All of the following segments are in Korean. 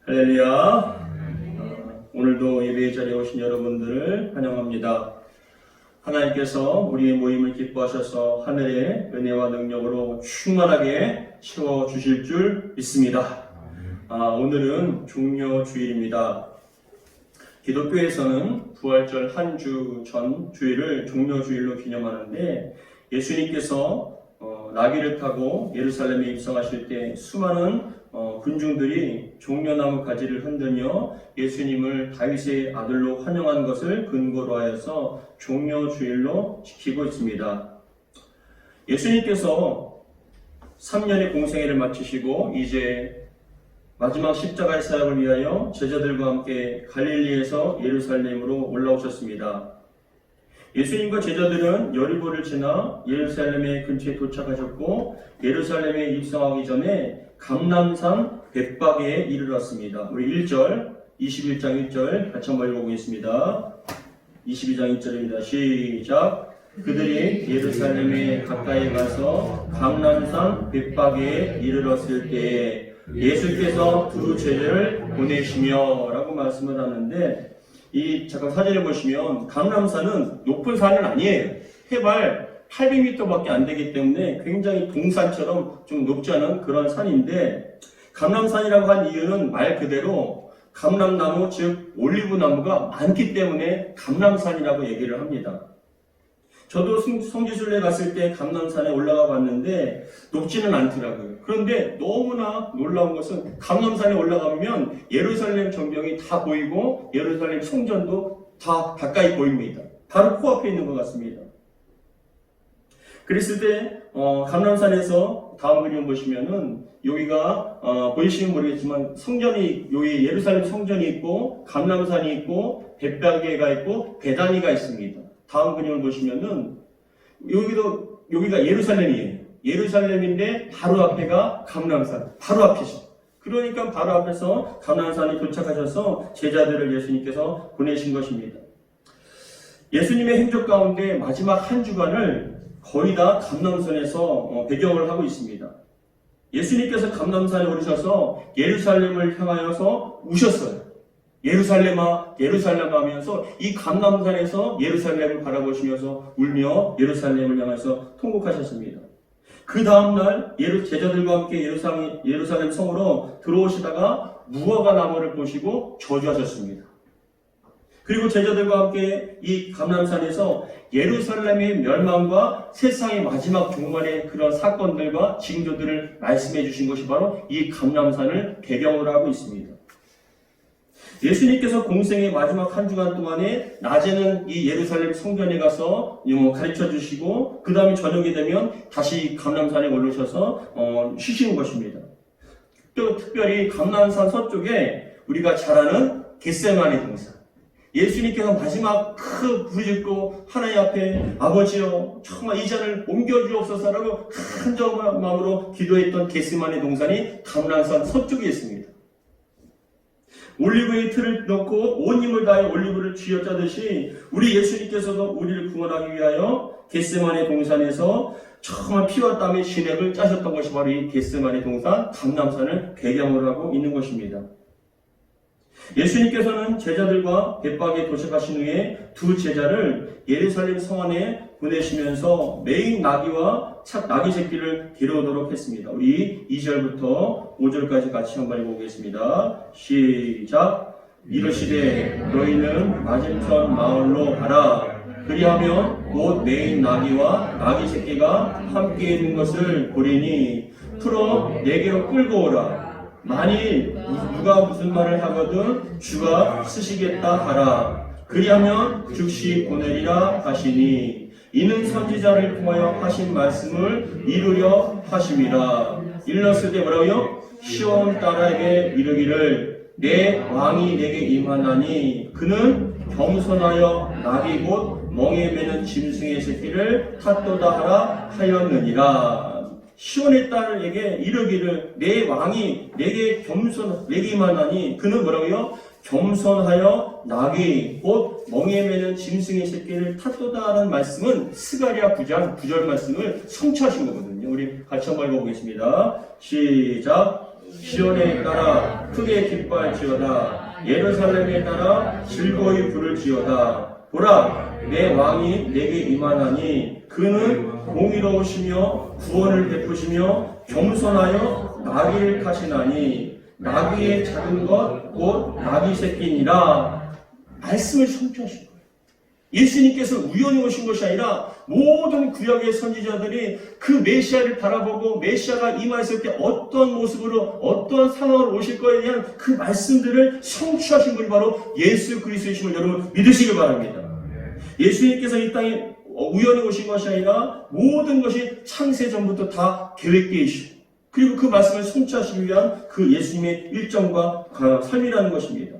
할렐루야. 오늘도 예배의 자리에 오신 여러분들을 환영합니다. 하나님께서 우리의 모임을 기뻐하셔서 하늘의 은혜와 능력으로 충만하게 채워주실 줄 믿습니다. 오늘은 종료주일입니다. 기독교에서는 부활절 한 주 전 주일을 종료주일로 기념하는데, 예수님께서 나귀를 타고 예루살렘에 입성하실 때 수많은 군중들이 종려나무 가지를 흔들며 예수님을 다윗의 아들로 환영한 것을 근거로 하여서 종려주일로 지키고 있습니다. 예수님께서 3년의 공생애를 마치시고 이제 마지막 십자가의 사역을 위하여 제자들과 함께 갈릴리에서 예루살렘으로 올라오셨습니다. 예수님과 제자들은 여리고를 지나 예루살렘의 근처에 도착하셨고, 예루살렘에 입성하기 전에 감람산 벳바게에 이르렀습니다. 우리 1절, 21장 1절 같이 한번 읽어보겠습니다. 22장 1절입니다. 시작. 그들이 예루살렘에 가까이 가서 감람산 벳바게에 이르렀을 때에 예수께서 두 제자를 보내시며 라고 말씀을 하는데, 잠깐 사진을 보시면 감람산은 높은 산은 아니에요. 해발 800m밖에 안 되기 때문에 굉장히 동산처럼 좀 높지 않은 그런 산인데, 감람산이라고 한 이유는 말 그대로 감람나무, 즉 올리브나무가 많기 때문에 감람산이라고 얘기를 합니다. 저도 성지순례 갔을 때 감람산에 올라가 봤는데 높지는 않더라고요. 그런데 너무나 놀라운 것은 감람산에 올라가면 예루살렘 전경이 다 보이고 예루살렘 성전도 다 가까이 보입니다. 바로 코앞에 있는 것 같습니다. 그랬을 때 감람산에서 다음 그림 보시면은 여기가 보이시면 모르겠지만 성전이, 여기 예루살렘 성전이 있고 감람산이 있고 벳바게가 있고 베다니가 있습니다. 다음 그림을 보시면은 여기가 예루살렘이에요. 예루살렘인데 바로 앞에가 감람산, 바로 앞이죠. 그러니까 바로 앞에서 감람산에 도착하셔서 제자들을 예수님께서 보내신 것입니다. 예수님의 행적 가운데 마지막 한 주간을 거의 다 감람산에서 배경을 하고 있습니다. 예수님께서 감람산에 오르셔서 예루살렘을 향하여서 우셨어요. 예루살렘아, 예루살렘아 하면서 이 감람산에서 예루살렘을 바라보시면서 울며 예루살렘을 향해서 통곡하셨습니다. 그 다음날 제자들과 함께 예루살렘 성으로 들어오시다가 무화과 나무를 보시고 저주하셨습니다. 그리고 제자들과 함께 이 감람산에서 예루살렘의 멸망과 세상의 마지막 종말의 그런 사건들과 징조들을 말씀해 주신 것이 바로 이 감람산을 배경으로 하고 있습니다. 예수님께서 공생의 마지막 한 주간 동안에 낮에는 이 예루살렘 성전에 가서 가르쳐 주시고, 그 다음에 저녁이 되면 다시 감람산에 올라오셔서 쉬시는 것입니다. 또 특별히 감람산 서쪽에 우리가 잘 아는 겟세마네 동산, 예수님께서 마지막 큰 부르짖고 하나님 앞에 아버지여 정말 이 잔을 옮겨주옵소서라고 큰 마음으로 기도했던 겟세마네 동산이 감람산 서쪽에 있습니다. 올리브의 틀을 넣고 온 힘을 다해 올리브를 쥐어짜듯이 우리 예수님께서도 우리를 구원하기 위하여 겟세마네 동산에서 정말 피와 땀의 진액을 짜셨던 것이 바로 이 겟세마네 동산 감람산을 배경으로 하고 있는 것입니다. 예수님께서는 제자들과 벳바게에 도착하신 후에 두 제자를 예루살렘 성 안에 보내시면서 매일 나귀와 나귀 새끼를 데려오도록 했습니다. 우리 2절부터 5절까지 같이 한번 읽어보겠습니다. 시작. 이르시되 너희는 맞은편 마을로 가라. 그리하면 곧 매일 나귀와 나귀 새끼가 함께 있는 것을 보리니 풀어 내게로 끌고 오라. 만일 누가 무슨 말을 하거든 주가 쓰시겠다 하라. 그리하면 즉시 보내리라 하시니 이는 선지자를 통하여 하신 말씀을 이루려 하심이라. 일렀을 때 뭐라고요? 시온 딸에게 이르기를 내 왕이 내게 임하나니 그는 겸손하여 나귀 곧 멍에 매는 짐승의 새끼를 탓도다 하라 하였느니라. 시온의 딸에게 이르기를 내 왕이 내게 임하나니 그는 뭐라고요? 겸손하여 나귀 곧 멍에 매는 짐승의 새끼를 탓도다 하는 말씀은 스가랴 9장 9절 말씀을 성취하신 거거든요. 우리 같이 한번 읽어보겠습니다. 시작. 시온에 따라 크게 기뻐할지어다. 예루살렘에 따라 즐거이 부를지어다. 보라, 내 왕이 내게 임하나니 그는 공의로우시며 구원을 베푸시며 겸손하여 나귀를 타시나니 나귀의 작은 것 곧 나귀 새끼니라. 말씀을 성취하신 거예요. 예수님께서 우연히 오신 것이 아니라 모든 구약의 선지자들이 그 메시아를 바라보고 메시아가 임하였을 때 어떤 모습으로 어떤 상황으로 오실 거에 대한 그 말씀들을 성취하신 분이 바로 예수 그리스도이심을 여러분 믿으시길 바랍니다. 예수님께서 이 땅에 우연히 오신 것이 아니라 모든 것이 창세 전부터 다 계획되어 있시고 그리고 그 말씀을 성취하시기 위한 그 예수님의 일정과 삶이라는 것입니다.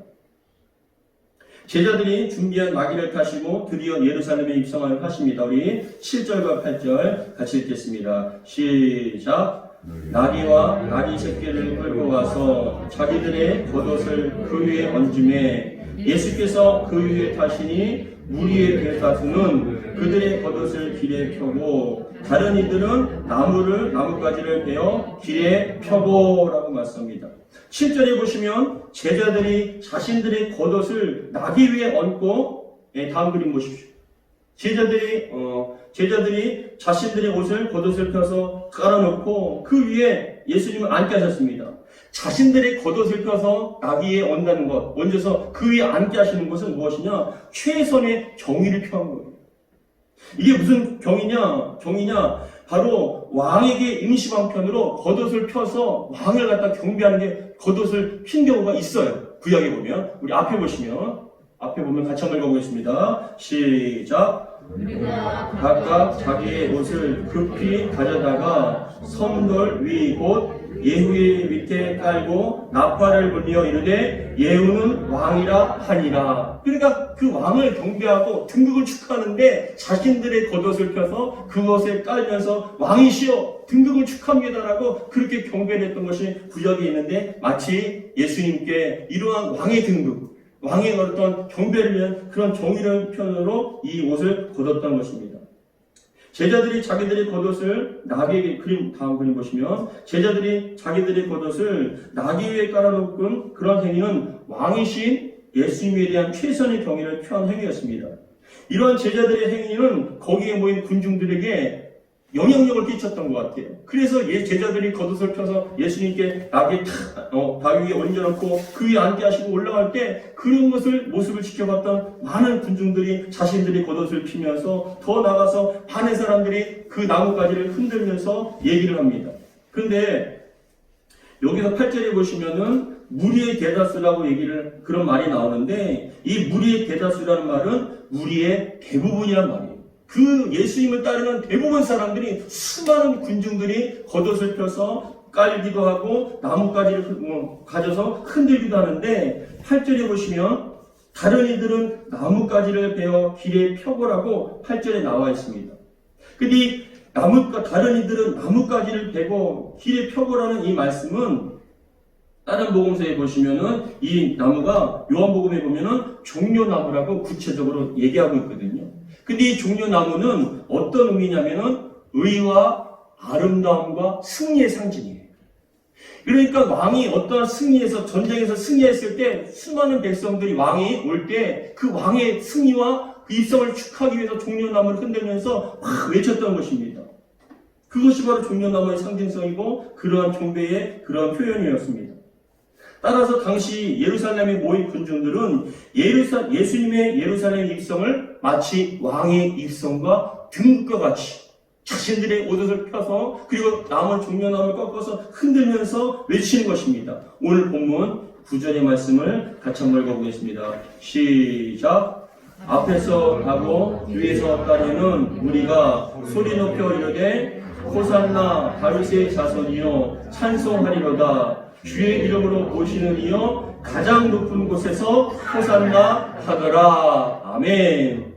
제자들이 준비한 나귀를 타시고 드디어 예루살렘에 입성하는 하십니다. 우리 7절과 8절 같이 읽겠습니다. 시작. 나귀와 나귀 새끼를 끌고 와서 자기들의 겉옷을 그 위에 얹음에 예수께서 그 위에 타시니 무리의 대다수는 그들의 겉옷을 길에 펴고 다른 이들은 나뭇가지를 베어 길에 펴고라고 말씀합니다. 7절에 보시면 제자들이 자신들의 겉옷을 나귀 위에 얹고 다음 그림 보십시오. 제자들이 자신들의 겉옷을 펴서 깔아놓고 그 위에 예수님을 앉게 하셨습니다. 자신들의 겉옷을 펴서 나귀에 얹어서 그 위에 앉게 하시는 것은 무엇이냐? 최선의 경의를 표한 거예요. 이게 무슨 경이냐? 바로 왕에게 임시방편으로 겉옷을 펴서 왕을 갖다 경배하는 게 겉옷을 핀 경우가 있어요. 구약에 보면. 우리 앞에 보면 같이 한번 읽어보겠습니다. 시작. 각각 자기의 옷을 급히 가져다가 성돌 위 곧 예후의 밑에 깔고 나팔을 불리어 이르되 예후는 왕이라 하니라. 그러니까 그 왕을 경배하고 등극을 축하하는데 자신들의 겉옷을 펴서 그것에 깔면서 왕이시여 등극을 축하합니다라고 그렇게 경배를 했던 것이 구약에 있는데 마치 예수님께 이러한 왕의 등극, 왕의 어떤 경배를 위한 그런 정의로운 표현으로 이 옷을 걷었던 것입니다. 제자들이 자기들의 겉옷을 나귀에게 다음 그림 보시면 제자들이 자기들의 겉옷을 나귀 위에 깔아놓은 그런 행위는 왕이신 예수님에 대한 최선의 경의를 표한 행위였습니다. 이러한 제자들의 행위는 거기에 모인 군중들에게 영향력을 끼쳤던 것 같아요. 그래서 제자들이 겉옷을 펴서 예수님께 나귀 바위 위에 얹어놓고 그 위에 앉게 하시고 올라갈 때 그런 모습을 지켜봤던 많은 군중들이 자신들이 겉옷을 피면서 더 나가서 반의 사람들이 그 나뭇가지를 흔들면서 얘기를 합니다. 그런데 여기서 8절에 보시면은 무리의 대다수라고 그런 말이 나오는데 이 무리의 대다수라는 말은 무리의 대부분이란 말이에요. 그 예수님을 따르는 대부분 사람들이 수많은 군중들이 겉옷을 펴서 깔기도 하고 나뭇가지를 가져서 흔들기도 하는데 8절에 보시면 다른 이들은 나뭇가지를 베어 길에 펴고라고 8절에 나와 있습니다. 근데 다른 이들은 나뭇가지를 베고 길에 펴고라는 이 말씀은 다른 복음서에 보시면은 이 나무가 요한복음에 보면은 종려나무라고 구체적으로 얘기하고 있거든요. 근데 이 종려나무는 어떤 의미냐면은 의와 아름다움과 승리의 상징이에요. 그러니까 왕이 어떤 전쟁에서 승리했을 때 수많은 백성들이 왕이 올 때 그 왕의 승리와 그 입성을 축하하기 위해서 종려나무를 흔들면서 막 외쳤던 것입니다. 그것이 바로 종려나무의 상징성이고 그러한 경배의 그러한 표현이었습니다. 따라서 당시 예루살렘에 모인 군중들은 예수님의 예루살렘 입성을 마치 왕의 입성과 등극과 같이 자신들의 옷을 펴서 그리고 남은 종려나무를 꺾어서 흔들면서 외치는 것입니다. 오늘 본문 9절의 말씀을 같이 한번 읽어보겠습니다. 시작. 앞에서 가고 뒤에서 따르는 우리가 소리 높여 이르되 호산나 다윗의 자손이여 찬송하리로다. 주의 이름으로 오시는 이여 가장 높은 곳에서 호산나 하더라. 아멘.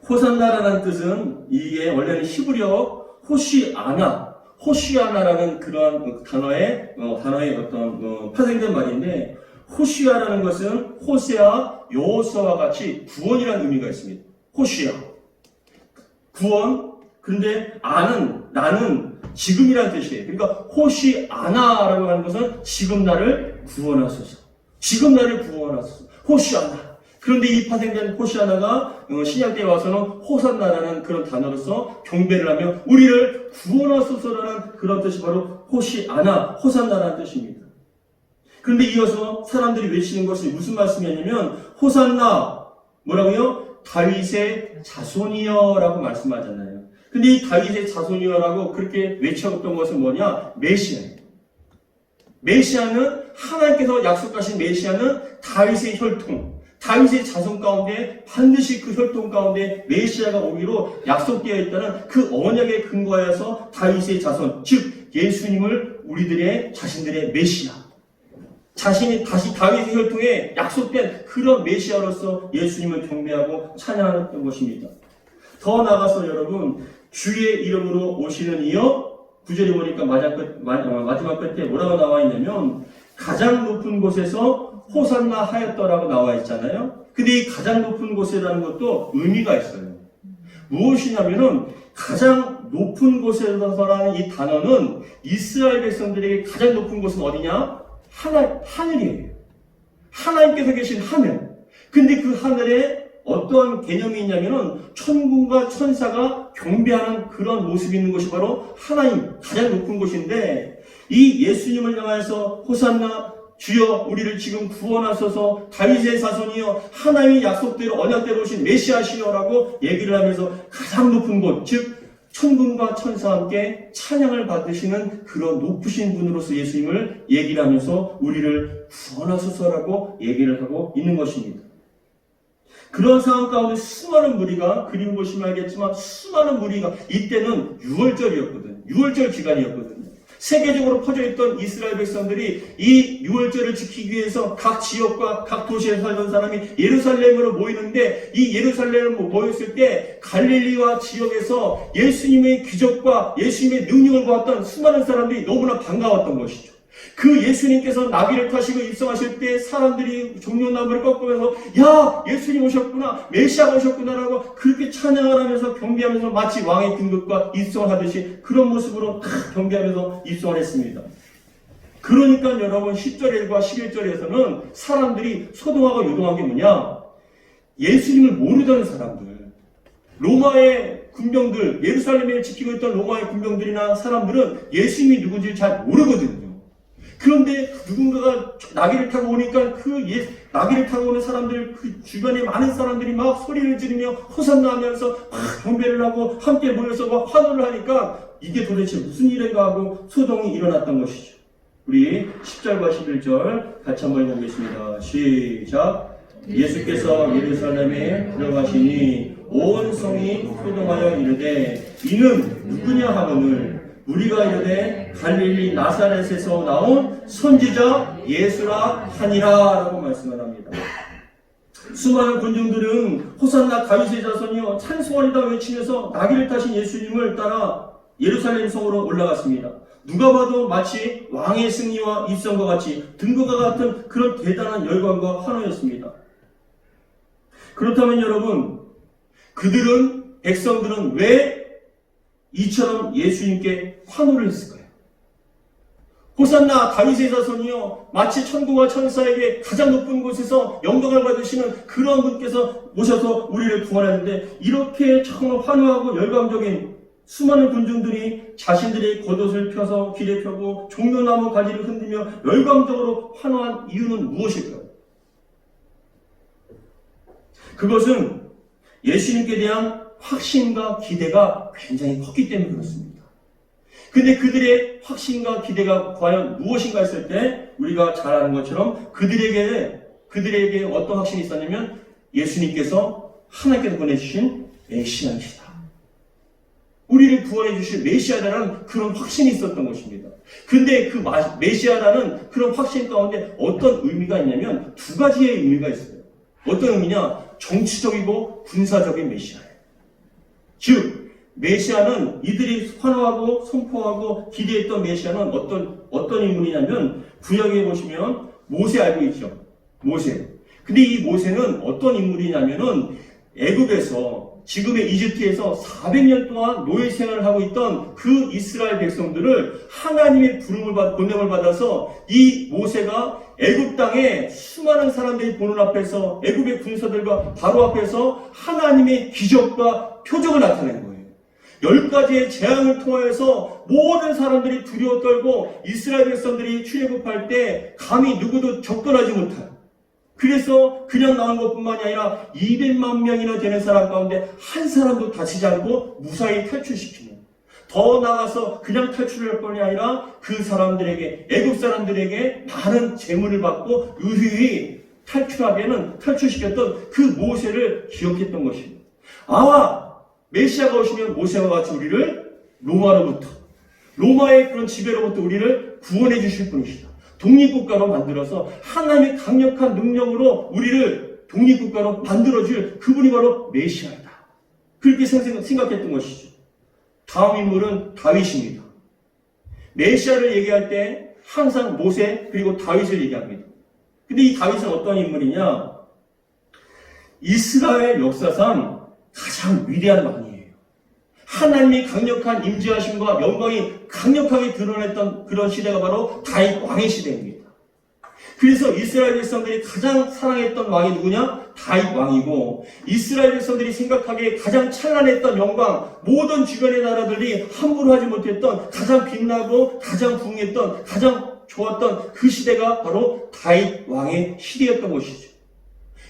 호산나라는 뜻은 이게 원래는 히브리어 호시아나라는 그러한 단어의 어떤 파생된 말인데 호시아라는 것은 호세아, 여호수아와 같이 구원이라는 의미가 있습니다. 호시아, 구원. 근데 나는 지금이라는 뜻이에요. 그러니까 호시아나라고 하는 것은 지금 나를 구원하소서. 지금 나를 구원하소서. 호시아나. 그런데 이 파생된 호시아나가 신약 때에 와서는 호산나라는 그런 단어로서 경배를 하며 우리를 구원하소서라는 그런 뜻이 바로 호시아나, 호산나라는 뜻입니다. 그런데 이어서 사람들이 외치는 것이 무슨 말씀이냐면 호산나, 뭐라고요? 다윗의 자손이여 라고 말씀하잖아요. 근데 이 다윗의 자손이여라고 그렇게 외쳐었던 것은 뭐냐? 메시아예요. 메시아는 하나님께서 약속하신 메시아는 다윗의 혈통, 다윗의 자손 가운데 반드시 그 혈통 가운데 메시아가 오기로 약속되어 있다는 그 언약에 근거하여서 다윗의 자손, 즉 예수님을 우리들의 자신들의 메시아, 자신이 다시 다윗의 혈통에 약속된 그런 메시아로서 예수님을 경배하고 찬양하는 것입니다. 더 나아가서 여러분, 주의 이름으로 오시는 이여, 9절에 보니까 마지막 끝에 뭐라고 나와 있냐면 가장 높은 곳에서 호산나 하였더라고 나와 있잖아요. 근데 이 가장 높은 곳이라는 것도 의미가 있어요. 무엇이냐면은 가장 높은 곳에서라는 이 단어는 이스라엘 백성들에게 가장 높은 곳은 어디냐? 하늘이에요. 하나님께서 계신 하늘. 근데 그 하늘에 어떠한 개념이 있냐면은 천군과 천사가 경배하는 그런 모습이 있는 것이 바로 하나님, 가장 높은 곳인데 이 예수님을 향해서 호산나 주여 우리를 지금 구원하소서 다윗의 자손이여 하나님의 약속대로 언약대로 오신 메시아시여라고 얘기를 하면서 가장 높은 곳, 즉 천군과 천사와 함께 찬양을 받으시는 그런 높으신 분으로서 예수님을 얘기를 하면서 우리를 구원하소서라고 얘기를 하고 있는 것입니다. 그런 상황 가운데 수많은 무리가, 그림 보시면 알겠지만 수많은 무리가, 이때는 6월절이었거든. 6월절 기간이었거든요. 세계적으로 퍼져있던 이스라엘 백성들이 이 6월절을 지키기 위해서 각 지역과 각 도시에 살던 사람이 예루살렘으로 모이는데 이 예루살렘으로 모였을 때 갈릴리와 지역에서 예수님의 기적과 예수님의 능력을 보았던 수많은 사람들이 너무나 반가웠던 것이죠. 그 예수님께서 나귀를 타시고 입성하실 때 사람들이 종려나무를 꺾으면서 야 예수님 오셨구나 메시아가 오셨구나라고 그렇게 찬양을 하면서 경배하면서 마치 왕의 등극과 입성을 하듯이 그런 모습으로 경배하면서 입성을 했습니다. 그러니까 여러분 10절과 11절에서는 사람들이 소동하고 요동한 게 뭐냐, 예수님을 모르던 사람들, 로마의 군병들, 예루살렘을 지키고 있던 로마의 군병들이나 사람들은 예수님이 누군지 잘 모르거든요. 그런데 누군가가 나귀를 타고 오니까 나귀를 타고 오는 사람들, 그 주변에 많은 사람들이 막 소리를 지르며 호산나 하면서 막 경배를 하고 함께 모여서 막 환호를 하니까 이게 도대체 무슨 일인가 하고 소동이 일어났던 것이죠. 우리 10절과 11절 같이 한번 읽어보겠습니다. 시작. 예수께서 예루살렘에 들어가시니 온 성이 소동하여 이르되 이는 누구냐 하거늘 우리가 이르되 갈릴리 나사렛에서 나온 선지자 예수라 하니라 라고 말씀을 합니다. 수많은 군중들은 호산나 다윗의 자손이여 찬송하리다 외치면서 나귀를 타신 예수님을 따라 예루살렘 성으로 올라갔습니다. 누가 봐도 마치 왕의 승리와 입성과 같이 등극과 같은 그런 대단한 열광과 환호였습니다. 그렇다면 여러분, 백성들은 왜 이처럼 예수님께 환호를 했을까요? 호산나 다윗의 자손이여 마치 천군과 천사에게 가장 높은 곳에서 영광을 받으시는 그런 분께서 오셔서 우리를 구원하는데 이렇게 정말 환호하고 열광적인 수많은 군중들이 자신들의 겉옷을 펴서 길에 펴고 종려나무 가지를 흔들며 열광적으로 환호한 이유는 무엇일까요? 그것은 예수님께 대한 확신과 기대가 굉장히 컸기 때문에 그렇습니다. 근데 그들의 확신과 기대가 과연 무엇인가 했을 때 우리가 잘 아는 것처럼 그들에게 어떤 확신이 있었냐면 예수님께서 하나님께서 보내주신 메시아이시다. 우리를 구원해 주실 메시아라는 그런 확신이 있었던 것입니다. 근데 그 메시아라는 그런 확신 가운데 어떤 의미가 있냐면 두 가지의 의미가 있어요. 어떤 의미냐? 정치적이고 군사적인 메시아예요. 즉 메시아는 이들이 환호하고 선포하고 기대했던 메시아는 어떤 인물이냐면 구약에 보시면 모세 알고 있죠? 모세. 근데 이 모세는 어떤 인물이냐면은 애굽에서 지금의 이집트에서 400년 동안 노예 생활을 하고 있던 그 이스라엘 백성들을 하나님의 보냄을 받아서 이 모세가 애굽 땅에 수많은 사람들이 보는 앞에서 애굽의 군사들과 바로 앞에서 하나님의 기적과 표적을 나타낸 거예요. 10가지의 재앙을 통하여서 모든 사람들이 두려워 떨고 이스라엘 백성들이 출애굽할 때 감히 누구도 접근하지 못한, 그래서 그냥 나온 것뿐만이 아니라 200만 명이나 되는 사람 가운데 한 사람도 다치지 않고 무사히 탈출시키는, 더 나아가서 그냥 탈출할 뿐이 아니라 그 사람들에게, 애굽 사람들에게 많은 재물을 받고 유유히 탈출시켰던 그 모세를 기억했던 것입니다. 메시아가 오시면 모세와 같이 우리를 로마의 그런 지배로부터 우리를 구원해 주실 분이시다. 독립국가로 만들어서 하나님의 강력한 능력으로 우리를 독립국가로 만들어줄 그분이 바로 메시아이다. 그렇게 생각했던 것이죠. 다음 인물은 다윗입니다. 메시아를 얘기할 때 항상 모세 그리고 다윗을 얘기합니다. 근데 이 다윗은 어떤 인물이냐? 이스라엘 역사상 가장 위대한 왕이에요. 하나님의 강력한 임재하심과 영광이 강력하게 드러냈던 그런 시대가 바로 다윗 왕의 시대입니다. 그래서 이스라엘 백성들이 가장 사랑했던 왕이 누구냐? 다윗 왕이고, 이스라엘 백성들이 생각하기에 가장 찬란했던 영광, 모든 주변의 나라들이 함부로 하지 못했던 가장 빛나고 가장 부흥했던 가장 좋았던 그 시대가 바로 다윗 왕의 시대였던 것이죠.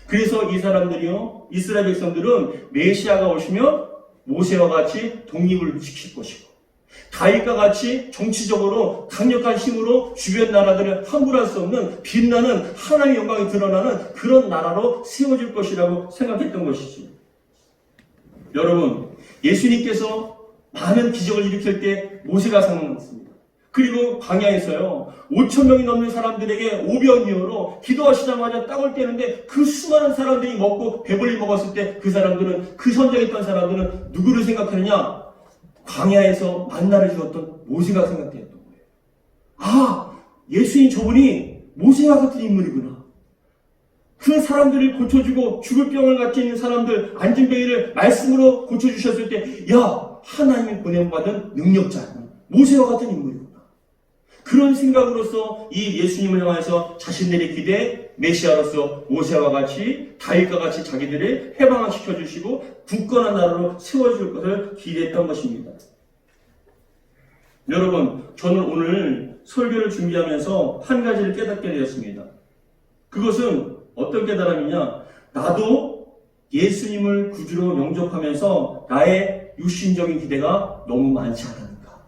그래서 이 사람들이요, 이스라엘 백성들은 메시아가 오시면 모세와 같이 독립을 지킬 것이고, 다윗과 같이 정치적으로 강력한 힘으로 주변 나라들을 함부로 할 수 없는 빛나는 하나님의 영광이 드러나는 그런 나라로 세워질 것이라고 생각했던 것이지. 여러분, 예수님께서 많은 기적을 일으킬 때 모세가 생각났습니다. 그리고 광야에서요, 5,000명이 넘는 사람들에게 오병이어로 기도하시자마자 땅을 떼는데 그 수많은 사람들이 먹고 배불리 먹었을 때 그 사람들은, 그 현장에 있던 사람들은 누구를 생각하느냐? 광야에서 만나를 주었던 모세가 생각되었던 거예요. 예수님 저분이 모세와 같은 인물이구나. 그 사람들을 고쳐주고 죽을 병을 갖고 있는 사람들, 안진뱅이를 말씀으로 고쳐주셨을 때, 하나님이 보냄받은 능력자, 모세와 같은 인물이구나. 그런 생각으로서 이 예수님을 향해서 자신들의 기대 메시아로서 모세와 같이 다윗과 같이 자기들을 해방시켜 주시고 굳건한 나라로 세워줄 것을 기대했던 것입니다. 여러분, 저는 오늘 설교를 준비하면서 한 가지를 깨닫게 되었습니다. 그것은 어떤 깨달음이냐? 나도 예수님을 구주로 영접하면서 나의 육신적인 기대가 너무 많지 않은가?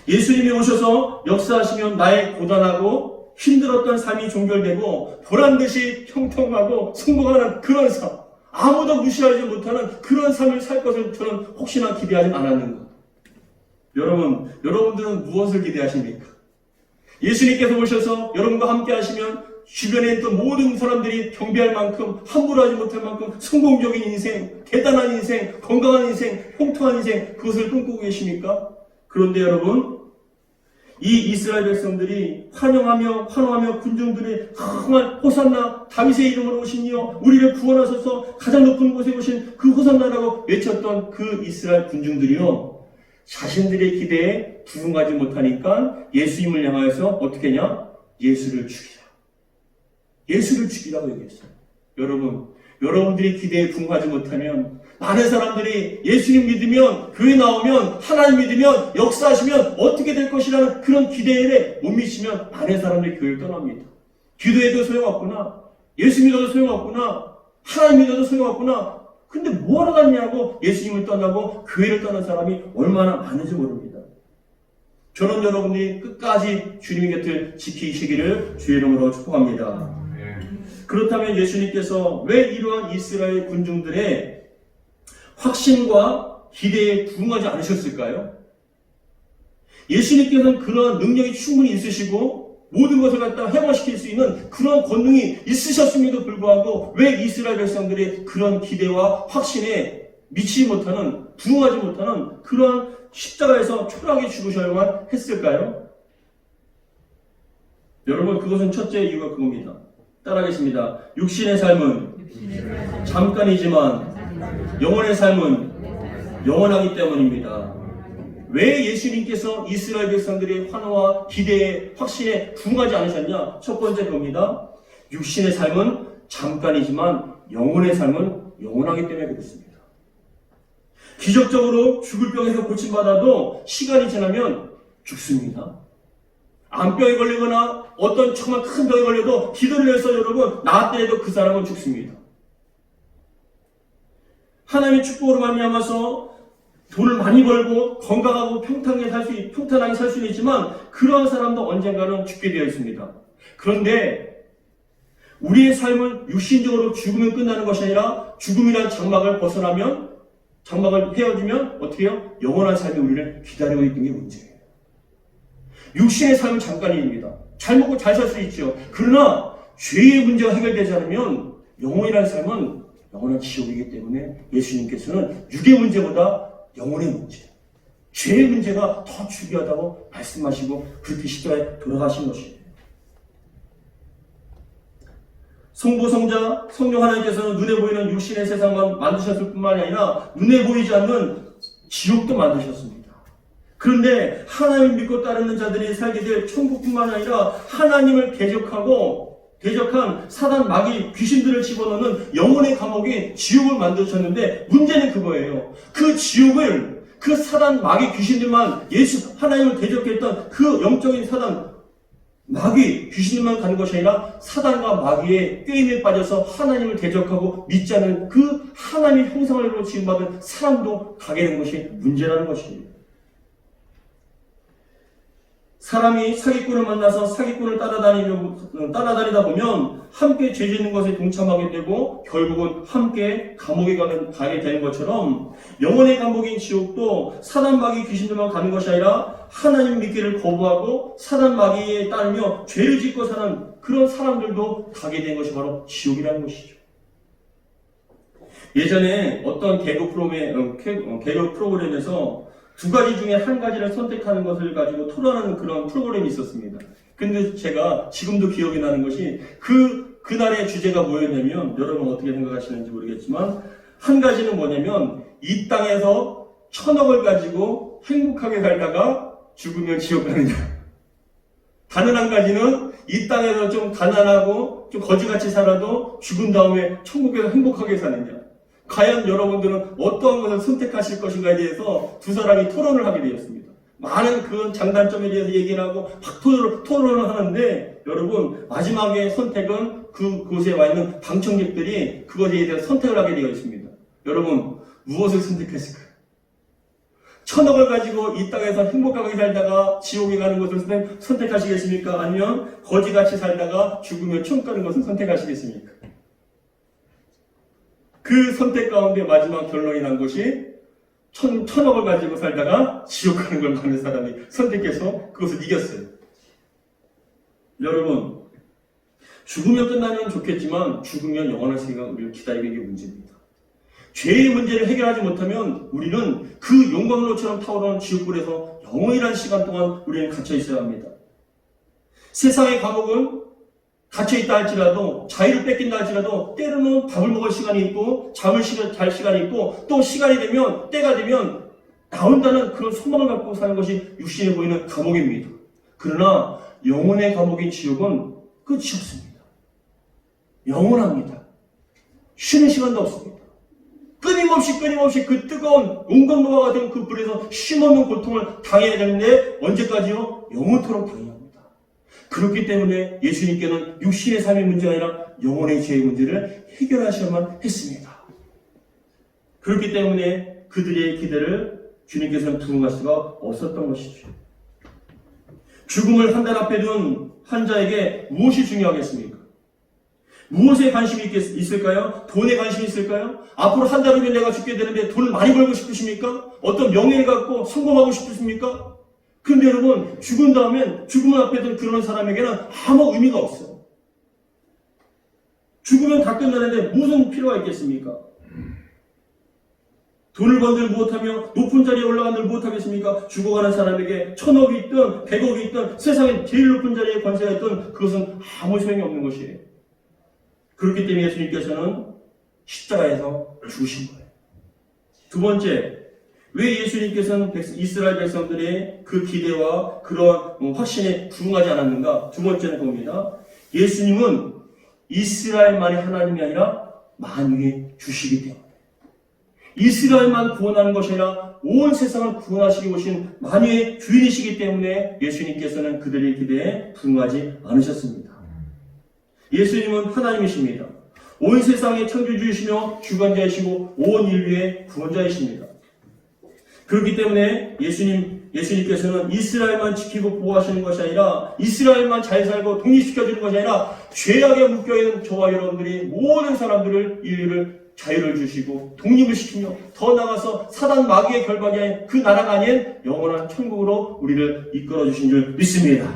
예수님이 오셔서 역사하시면 나의 고단하고 힘들었던 삶이 종결되고 보란듯이 형통하고 성공하는 그런 삶, 아무도 무시하지 못하는 그런 삶을 살 것을 저는 혹시나 기대하지 않았는가? 여러분들은 무엇을 기대하십니까? 예수님께서 오셔서 여러분과 함께 하시면 주변에 있던 모든 사람들이 경배할 만큼, 함부로 하지 못할 만큼 성공적인 인생, 대단한 인생, 건강한 인생, 형통한 인생, 그것을 꿈꾸고 계십니까? 그런데 여러분, 이 이스라엘 백성들이 환호하며 군중들이 정말 호산나, 다윗의 이름으로 오시니요 우리를 구원하소서, 가장 높은 곳에 오신 그 호산나라고 외쳤던 그 이스라엘 군중들이요, 자신들의 기대에 부응하지 못하니까 예수님을 향하여서 어떻게 하냐? 예수를 죽이라고 얘기했어요. 여러분들이 기대에 부응하지 못하면, 많은 사람들이 예수님 믿으면, 교회 나오면, 하나님 믿으면, 역사하시면 어떻게 될 것이라는 그런 기대에 못 미치면 많은 사람들이 교회를 떠납니다. 기도해도 소용없구나, 예수 믿어도 소용없구나, 하나님 믿어도 소용없구나. 근데 뭐하러 갔냐고 예수님을 떠나고 교회를 떠난 사람이 얼마나 많은지 모릅니다. 저는 여러분이 끝까지 주님의 곁을 지키시기를 주의 이름으로 축복합니다. 그렇다면 예수님께서 왜 이러한 이스라엘 군중들의 확신과 기대에 부응하지 않으셨을까요? 예수님께서는 그러한 능력이 충분히 있으시고 모든 것을 갖다 해방시킬 수 있는 그런 권능이 있으셨음에도 불구하고 왜 이스라엘 백성들의 그런 기대와 확신에 미치지 못하는, 부응하지 못하는 그러한 십자가에서 초라하게 죽으셔야만 했을까요? 여러분, 그것은 첫째 이유가 그겁니다. 따라하겠습니다. 육신의 삶은 잠깐이지만 영혼의 삶은 영원하기 때문입니다. 왜 예수님께서 이스라엘 백성들의 환호와 기대에 확신에 부응하지 않으셨냐? 첫 번째 겁니다. 육신의 삶은 잠깐이지만 영혼의 삶은 영원하기 때문에 그렇습니다. 기적적으로 죽을 병에서 고침받아도 시간이 지나면 죽습니다. 암병에 걸리거나 어떤 정말 큰 병에 걸려도 기도를 해서 여러분 나았더라도 그 사람은 죽습니다. 하나님의 축복으로 말미암아서 돈을 많이 벌고 건강하고 평탄하게 살 수는 있지만 그러한 사람도 언젠가는 죽게 되어 있습니다. 그런데 우리의 삶은 육신적으로 죽으면 끝나는 것이 아니라 죽음이란 장막을 벗어나면 장막을 헤어지면 어떻게 해요? 영원한 삶이 우리를 기다리고 있는 게 문제예요. 육신의 삶은 잠깐입니다. 잘 먹고 잘 살 수 있죠. 그러나 죄의 문제가 해결되지 않으면 영혼이라는 삶은 영원한 지옥이기 때문에 예수님께서는 육의 문제보다 영혼의 문제, 죄의 문제가 더 중요하다고 말씀하시고 그렇게 십자가에 돌아가신 것이에요. 성부, 성자, 성령 하나님께서는 눈에 보이는 육신의 세상만 만드셨을 뿐만 아니라 눈에 보이지 않는 지옥도 만드셨습니다. 그런데 하나님을 믿고 따르는 자들이 살게 될 천국뿐만 아니라 하나님을 대적한 사단 마귀 귀신들을 집어넣는 영혼의 감옥인 지옥을 만드셨는데 문제는 그거예요. 그 지옥을 그 사단 마귀 귀신들만 하나님을 대적했던 그 영적인 사단 마귀 귀신들만 가는 것이 아니라 사단과 마귀의 게임에 빠져서 하나님을 대적하고 믿지 않는 그 하나님의 형상으로 지음받은 사람도 가게 된 것이 문제라는 것입니다. 사람이 사기꾼을 만나서 사기꾼을 따라다니다 보면 함께 죄 짓는 것에 동참하게 되고 결국은 함께 감옥에 가게 되는 것처럼 영혼의 감옥인 지옥도 사단 마귀 귀신들만 가는 것이 아니라 하나님 믿기를 거부하고 사단 마귀에 따르며 죄를 짓고 사는 그런 사람들도 가게 된 것이 바로 지옥이라는 것이죠. 예전에 어떤 개그 프로그램에서 두 가지 중에 한 가지를 선택하는 것을 가지고 토론하는 그런 프로그램이 있었습니다. 근데 제가 지금도 기억이 나는 것이 그날의 주제가 뭐였냐면, 여러분 어떻게 생각하시는지 모르겠지만, 한 가지는 뭐냐면, 이 땅에서 1,000억을 가지고 행복하게 살다가 죽으면 지옥 가느냐. 다른 한 가지는 이 땅에서 좀 가난하고 좀 거지같이 살아도 죽은 다음에 천국에서 행복하게 사느냐. 과연 여러분들은 어떠한 것을 선택하실 것인가에 대해서 두 사람이 토론을 하게 되었습니다. 많은 그 장단점에 대해서 얘기를 하고 막 토론을 하는데 여러분 마지막에 선택은 그곳에 와 있는 방청객들이 그것에 대해서 선택을 하게 되어 있습니다. 여러분 무엇을 선택하실까요? 1,000억을 가지고 이 땅에서 행복하게 살다가 지옥에 가는 것을 선택하시겠습니까? 아니면 거지같이 살다가 죽으면 천국 가는 것을 선택하시겠습니까? 그 선택 가운데 마지막 결론이 난 것이 1,000억을 가지고 살다가 지옥 가는 걸 많은 사람이 선택해서 그것을 이겼어요. 여러분, 죽으면 끝나면 좋겠지만 죽으면 영원한 세계가 우리를 기다리고 있는 게 문제입니다. 죄의 문제를 해결하지 못하면 우리는 그 용광로처럼 타오르는 지옥불에서 영원이라는 시간 동안 우리는 갇혀 있어야 합니다. 세상의 감옥은 갇혀있다 할지라도 자유를 뺏긴다 할지라도 때로는 밥을 먹을 시간이 있고 잠을 잘 시간이 있고 또 시간이 되면 때가 되면 나온다는 그런 소망을 갖고 사는 것이 육신에 보이는 감옥입니다. 그러나 영혼의 감옥인 지옥은 끝이 없습니다. 영원합니다. 쉬는 시간도 없습니다. 끊임없이 그 뜨거운 용광로와 같은 그 불에서 쉼없는 고통을 당해야 되는데 언제까지요? 영원토록 당해야 합니다. 그렇기 때문에 예수님께는 육신의 삶의 문제가 아니라 영혼의 죄의 문제를 해결하셔야만 했습니다. 그렇기 때문에 그들의 기대를 주님께서는 부응할 수가 없었던 것이죠. 죽음을 한 달 앞에 둔 환자에게 무엇이 중요하겠습니까? 무엇에 관심이 있을까요? 돈에 관심이 있을까요? 앞으로 한 달 후면 내가 죽게 되는데 돈을 많이 벌고 싶으십니까? 어떤 명예를 갖고 성공하고 싶으십니까? 근데 여러분, 죽은 앞에 둔 그런 사람에게는 아무 의미가 없어요. 죽으면 다 끝나는데 무슨 필요가 있겠습니까? 돈을 번들 무엇하며 높은 자리에 올라간들 무엇하겠습니까? 죽어가는 사람에게 1,000억이 있든 100억이 있든 세상에 제일 높은 자리에 권세가 있든 그것은 아무 소용이 없는 것이에요. 그렇기 때문에 예수님께서는 십자가에서 죽으신 거예요. 두 번째, 왜 예수님께서는 이스라엘 백성들의 그 기대와 그런 확신에 부응하지 않았는가? 두 번째는 봅니다. 예수님은 이스라엘만이 하나님이 아니라 만유의 주시기 때문에, 이스라엘만 구원하는 것이 아니라 온 세상을 구원하시기 오신 만유의 주인이시기 때문에 예수님께서는 그들의 기대에 부응하지 않으셨습니다. 예수님은 하나님이십니다. 온 세상의 창조주이시며 주관자이시고 온 인류의 구원자이십니다. 그렇기 때문에 예수님께서는 이스라엘만 지키고 보호하시는 것이 아니라, 이스라엘만 잘 살고 독립시켜주는 것이 아니라, 죄악에 묶여있는 저와 여러분들이 모든 사람들을, 인류를 자유를 주시고 독립을 시키며, 더 나아가서 사단 마귀의 결박이 아닌 그 나라가 아닌 영원한 천국으로 우리를 이끌어 주신 줄 믿습니다.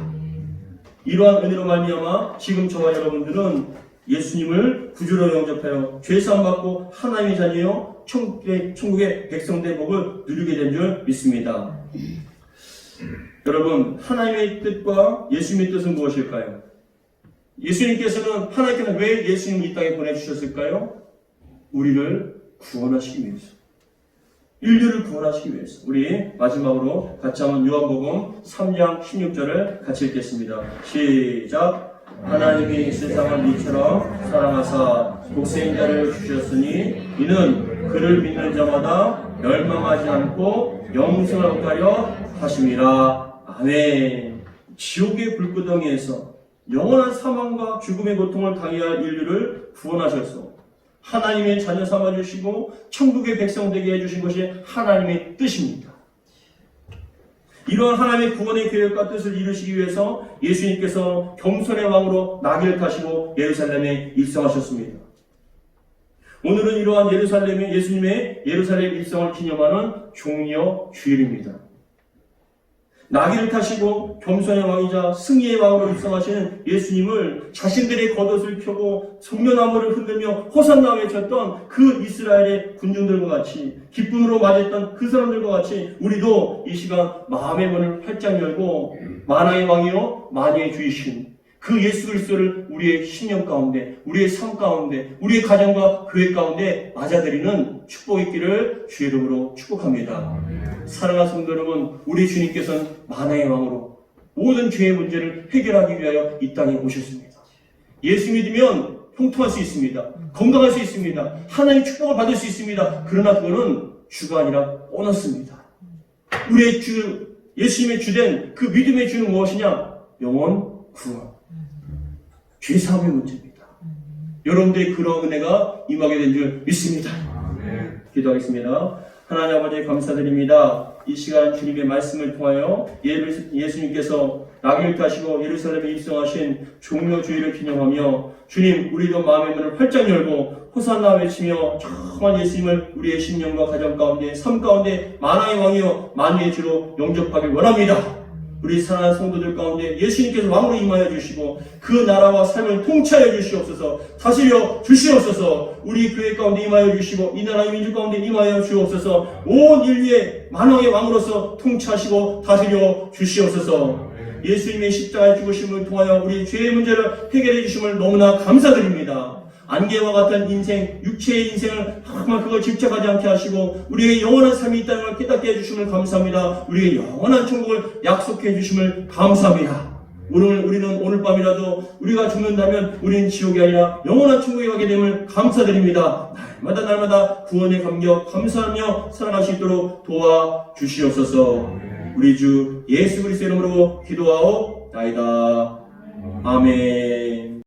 이러한 은혜로 말미암아 지금 저와 여러분들은 예수님을 구주로 영접하여 죄사함 받고 하나님의 자녀요 천국의 백성된 복을 누리게 된 줄 믿습니다. 여러분, 하나님의 뜻과 예수님의 뜻은 무엇일까요? 하나님께서는 왜 예수님을 이 땅에 보내주셨을까요? 우리를 구원하시기 위해서, 인류를 구원하시기 위해서. 우리 마지막으로 같이 한번 요한복음 3장 16절을 같이 읽겠습니다. 시작. 하나님이 세상을 이처럼 사랑하사 독생자를 주셨으니 이는 그를 믿는 자마다 멸망하지 않고 영생을 얻게 하심이라. 아멘. 지옥의 불구덩이에서 영원한 사망과 죽음의 고통을 당해야 할 인류를 구원하셔서 하나님의 자녀 삼아주시고 천국의 백성 되게 해주신 것이 하나님의 뜻입니다. 이러한 하나님의 구원의 계획과 뜻을 이루시기 위해서 예수님께서 겸손의 왕으로 나귀를 타시고 예루살렘에 입성하셨습니다. 오늘은 이러한 예수님의 예루살렘 입성을 기념하는 종려 주일입니다. 나귀를 타시고 겸손의 왕이자 승리의 왕으로 입성하시는 예수님을 자신들의 겉옷을 펴고 성려나무를 흔들며 호산나 외쳤던 그 이스라엘의 군중들과 같이, 기쁨으로 맞았던 그 사람들과 같이 우리도 이 시간 마음의 문을 활짝 열고 만왕의 왕이요 만유의 주이신 그 예수 그리스도를 우리의 신념 가운데, 우리의 삶 가운데, 우리의 가정과 교회 가운데 맞아들이는 축복이 있기를 주의 이름으로 축복합니다. 사랑하는 성도 여러분, 우리 주님께서는 만왕의 왕으로 모든 죄의 문제를 해결하기 위하여 이 땅에 오셨습니다. 예수 믿으면 형통할 수 있습니다. 건강할 수 있습니다. 하나님의 축복을 받을 수 있습니다. 그러나 그거는 주가 아니라 보너스입니다. 우리의 주, 예수님의 주된 그 믿음의 주는 무엇이냐? 영원 구원. 죄사함의 문제입니다. 여러분들의 그런 은혜가 임하게 된 줄 믿습니다. 기도하겠습니다. 하나님 아버지 감사드립니다. 이 시간 주님의 말씀을 통하여 예수님께서 나귀를 타시고 예루살렘에 입성하신 종려주의를 기념하며, 주님 우리도 마음의 문을 활짝 열고 호산나 외치며 정말 예수님을 우리의 신념과 가정 가운데, 삶 가운데 만왕의 왕이요 만유의 주로 영접하길 원합니다. 우리 사랑하는 성도들 가운데 예수님께서 왕으로 임하여 주시고 그 나라와 삶을 통치하여 주시옵소서. 다스려 주시옵소서. 우리 교회 가운데 임하여 주시고 이 나라의 민족 가운데 임하여 주옵소서. 온 인류의 만왕의 왕으로서 통치하시고 다스려 주시옵소서. 예수님의 십자가의 죽으심을 통하여 우리 죄의 문제를 해결해 주심을 너무나 감사드립니다. 안개와 같은 인생, 육체의 인생을 정말 그걸 집착하지 않게 하시고 우리의 영원한 삶이 있다는 걸 깨닫게 해주심을 감사합니다. 우리의 영원한 천국을 약속해 주심을 감사합니다. 우리는 오늘 밤이라도 우리가 죽는다면 우리는 지옥이 아니라 영원한 천국에 가게 됨을 감사드립니다. 날마다 구원의 감격 감사하며 살아갈 수 있도록 도와주시옵소서. 우리 주 예수 그리스도의 이름으로 기도하옵나이다. 아멘.